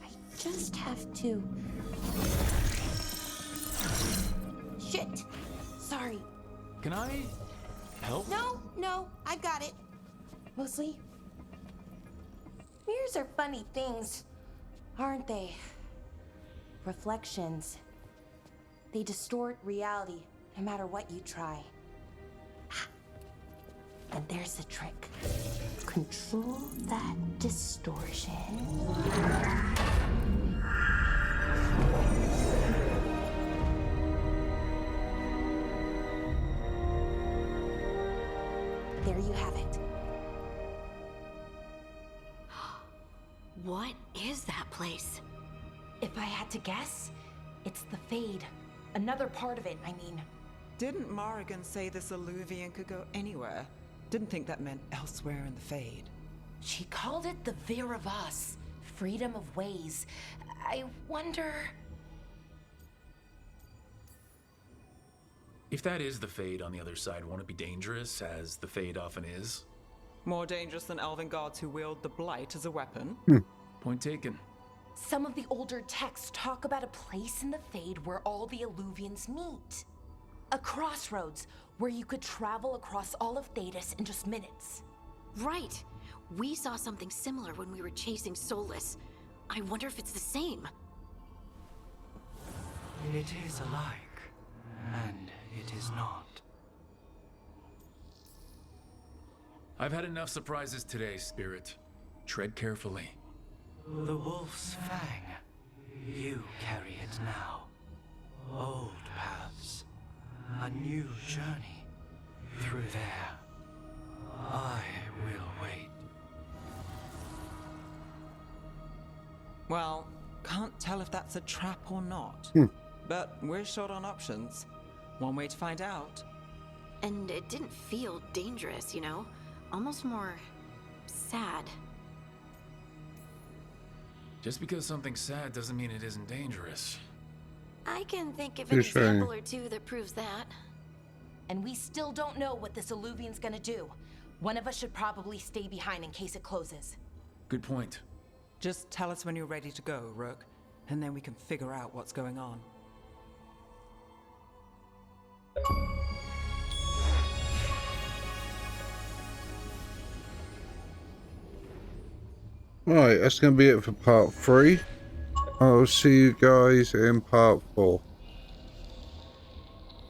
I just have to... Shit! Sorry. Can I help? No, I've got it. Mostly, mirrors are funny things, aren't they? Reflections. They distort reality, no matter what you try. And there's the trick. Control that distortion. There you have it. What is that place? If I had to guess, it's the Fade. Another part of it, I mean. Didn't Morrigan say this Illuvian could go anywhere? Didn't think that meant elsewhere in the Fade. She called it the Vir of Us, freedom of ways. I wonder... If that is the Fade on the other side, won't it be dangerous, as the Fade often is? More dangerous than elven gods who wield the Blight as a weapon? Point taken. Some of the older texts talk about a place in the Fade where all the Illuvians meet. A crossroads where you could travel across all of Thedas in just minutes. Right. We saw something similar when we were chasing Solus. I wonder if it's the same. It is alike, and it is not. I've had enough surprises today, Spirit. Tread carefully. The Wolf's Fang. You carry it now. Old paths. A new journey. Through there. I will wait. Well, can't tell if that's a trap or not. But we're short on options. One way to find out. And it didn't feel dangerous, you know? Almost more... sad. Just because something's sad doesn't mean it isn't dangerous. I can think of an example or two that proves that. And we still don't know what this Illuvian's gonna do. One of us should probably stay behind in case it closes. Good point. Just tell us when you're ready to go, Rook, and then we can figure out what's going on. Right, that's going to be it for part 3. I'll see you guys in part 4.